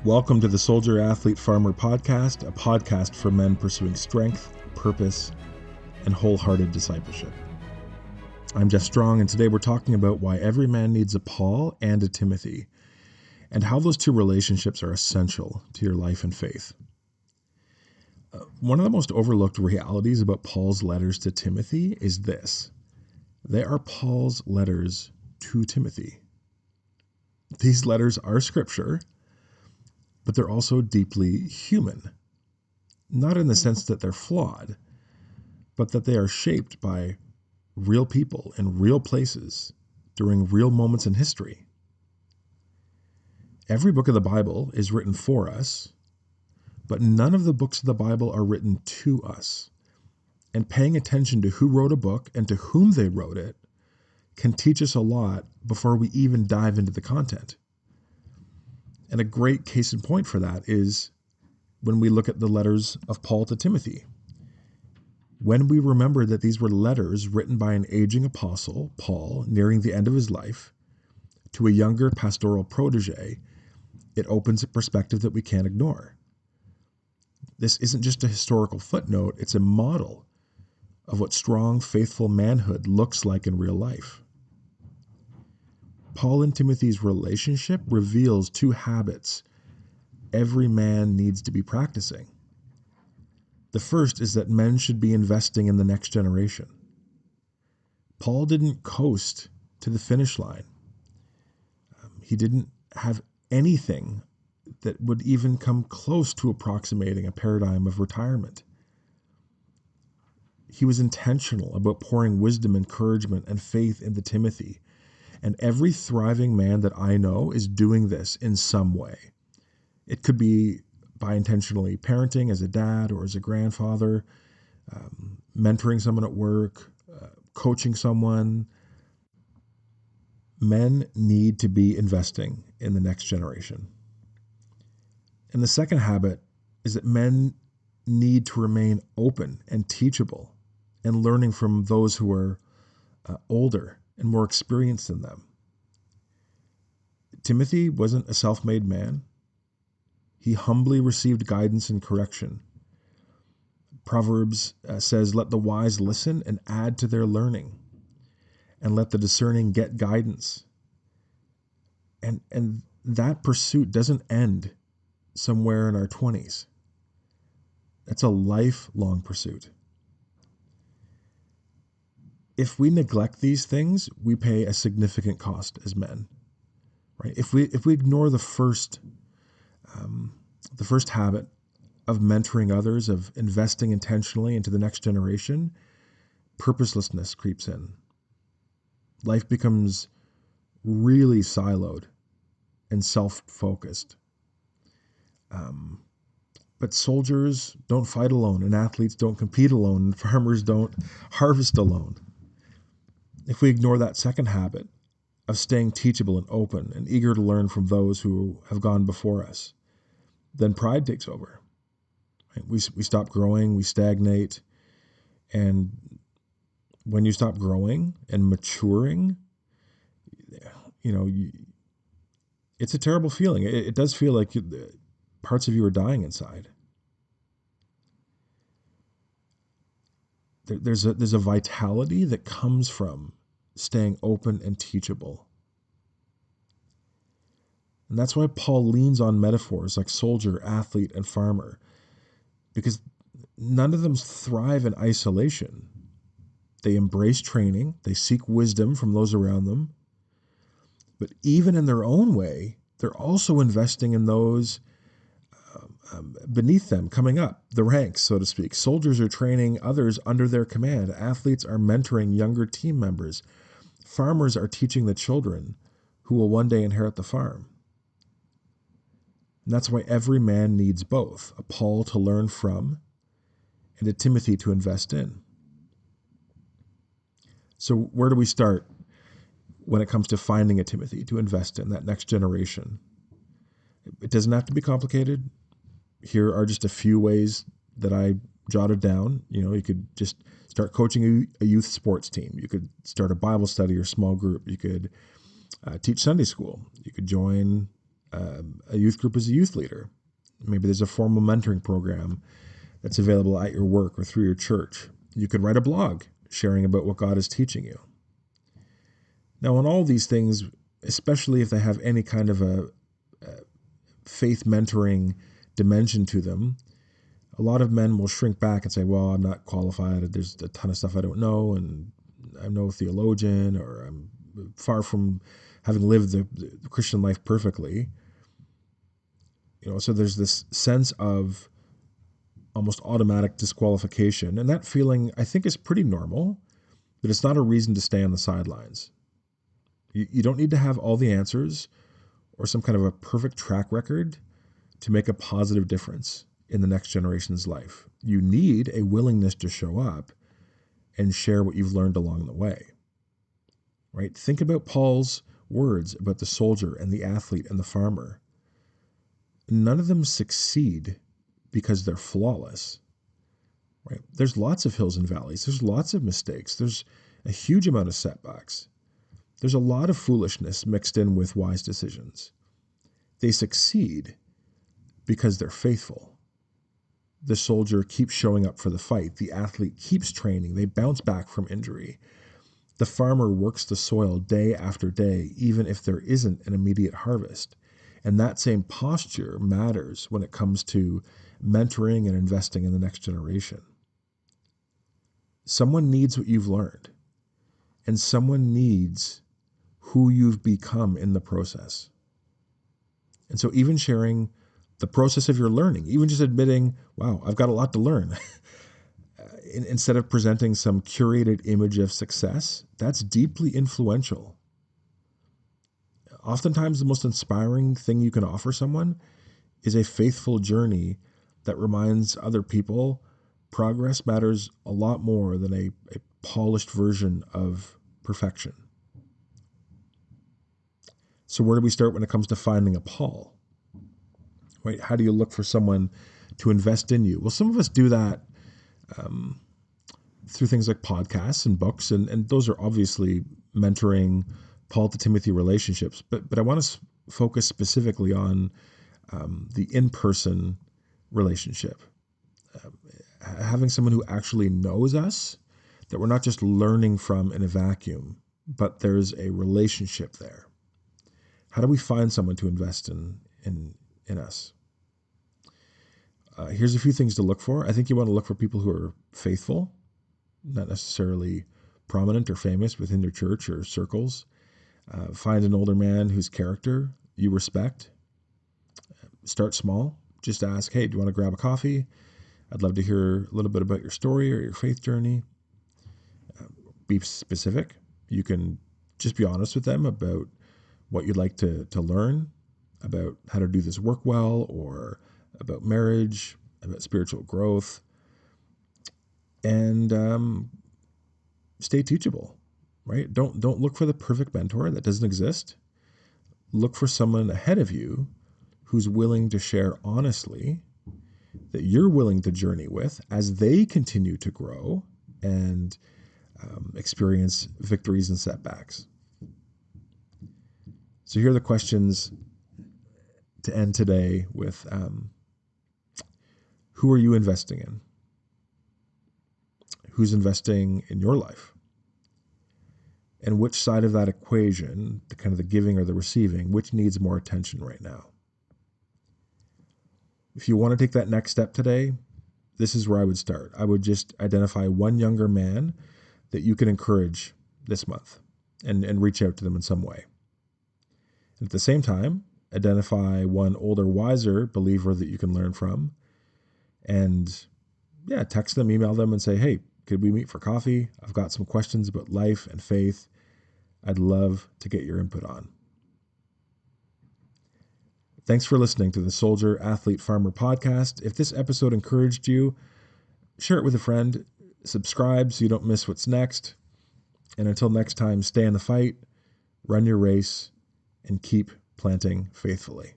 Welcome to the Soldier Athlete Farmer Podcast, a podcast for men pursuing strength, purpose, and wholehearted discipleship. I'm Jeff Strong, and today we're talking about why every man needs a Paul and a Timothy, and how those two relationships are essential to your life and faith. One of the most overlooked realities about Paul's letters to Timothy is this: they are Paul's letters to Timothy. These letters are scripture, but they're also deeply human. Not in the sense that they're flawed, but that they are shaped by real people in real places during real moments in history. Every book of the Bible is written for us, but none of the books of the Bible are written to us. And paying attention to who wrote a book and to whom they wrote it can teach us a lot before we even dive into the content. And a great case in point for that is when we look at the letters of Paul to Timothy. When we remember that these were letters written by an aging apostle, Paul, nearing the end of his life, to a younger pastoral protege, it opens a perspective that we can't ignore. This isn't just a historical footnote, it's a model of what strong, faithful manhood looks like in real life. Paul and Timothy's relationship reveals two habits every man needs to be practicing. The first is that men should be investing in the next generation. Paul didn't coast to the finish line. He didn't have anything that would even come close to approximating a paradigm of retirement. He was intentional about pouring wisdom, encouragement, and faith into Timothy. And every thriving man that I know is doing this in some way. It could be by intentionally parenting as a dad or as a grandfather, mentoring someone at work, coaching someone. Men need to be investing in the next generation. And the second habit is that men need to remain open and teachable and learning from those who are older and more experienced than them. Timothy wasn't a self-made man. He humbly received guidance and correction. Proverbs says, "Let the wise listen and add to their learning, and let the discerning get guidance." And that pursuit doesn't end somewhere in our 20s. That's a lifelong pursuit. If we neglect these things, we pay a significant cost as men. Right? If we ignore the first habit of mentoring others, of investing intentionally into the next generation, purposelessness creeps in. Life becomes really siloed and self-focused. But soldiers don't fight alone, and athletes don't compete alone, and farmers don't harvest alone. If we ignore that second habit of staying teachable and open and eager to learn from those who have gone before us, then pride takes over. Right? We stop growing, we stagnate, and when you stop growing and maturing, it's a terrible feeling. It does feel like parts of you are dying inside. There's a vitality that comes from staying open and teachable. And that's why Paul leans on metaphors like soldier, athlete, and farmer, because none of them thrive in isolation. They embrace training, they seek wisdom from those around them, but even in their own way, they're also investing in those beneath them, coming up the ranks, so to speak. Soldiers are training others under their command. Athletes are mentoring younger team members. Farmers are teaching the children who will one day inherit the farm. And that's why every man needs both, a Paul to learn from and a Timothy to invest in. So where do we start when it comes to finding a Timothy to invest in, that next generation? It doesn't have to be complicated. Here are just a few ways that I jotted down. You could just start coaching a youth sports team. You could start a Bible study or small group. You could teach Sunday school. You could join A youth group as a youth leader. Maybe there's a formal mentoring program that's available at your work or through your church. You could write a blog sharing about what God is teaching you. Now, on all these things, especially if they have any kind of a faith mentoring dimension to them, a lot of men will shrink back and say, well, I'm not qualified. There's a ton of stuff I don't know, and I'm no theologian, or I'm far from having lived the Christian life perfectly. So there's this sense of almost automatic disqualification. And that feeling, I think, is pretty normal, but it's not a reason to stay on the sidelines. You don't need to have all the answers or some kind of a perfect track record to make a positive difference in the next generation's life. You need a willingness to show up and share what you've learned along the way, right? Think about Paul's words about the soldier and the athlete and the farmer. None of them succeed because they're flawless, right? There's lots of hills and valleys. There's lots of mistakes. There's a huge amount of setbacks. There's a lot of foolishness mixed in with wise decisions. They succeed because they're faithful. The soldier keeps showing up for the fight. The athlete keeps training. They bounce back from injury. The farmer works the soil day after day, even if there isn't an immediate harvest. And that same posture matters when it comes to mentoring and investing in the next generation. Someone needs what you've learned, and someone needs who you've become in the process. And so even sharing the process of your learning, even just admitting, wow, I've got a lot to learn, instead of presenting some curated image of success, that's deeply influential. Oftentimes, the most inspiring thing you can offer someone is a faithful journey that reminds other people progress matters a lot more than a polished version of perfection. So where do we start when it comes to finding a Paul? Right? How do you look for someone to invest in you? Well, some of us do that through things like podcasts and books, and those are obviously mentoring Paul to Timothy relationships. But I want to focus specifically on the in-person relationship. Having someone who actually knows us, that we're not just learning from in a vacuum, but there's a relationship there. How do we find someone to invest in us? Here's a few things to look for. I think you want to look for people who are faithful, not necessarily prominent or famous within your church or circles. Find an older man whose character you respect. Start small. Just ask, hey, do you want to grab a coffee? I'd love to hear a little bit about your story or your faith journey. Be specific. You can just be honest with them about what you'd like to learn, about how to do this work well, or about marriage, about spiritual growth. And stay teachable, right? Don't look for the perfect mentor that doesn't exist. Look for someone ahead of you who's willing to share honestly, that you're willing to journey with as they continue to grow and experience victories and setbacks. So here are the questions to end today with, who are you investing in? Who's investing in your life? And which side of that equation, the kind of the giving or the receiving, which needs more attention right now? If you want to take that next step today, this is where I would start. I would just identify one younger man that you can encourage this month and reach out to them in some way. And at the same time, identify one older, wiser believer that you can learn from, and text them, email them, and say, hey, could we meet for coffee? I've got some questions about life and faith I'd love to get your input on. Thanks for listening to the Soldier, Athlete, Farmer podcast. If this episode encouraged you, share it with a friend, subscribe so you don't miss what's next. And until next time, stay in the fight, run your race, and keep planting faithfully.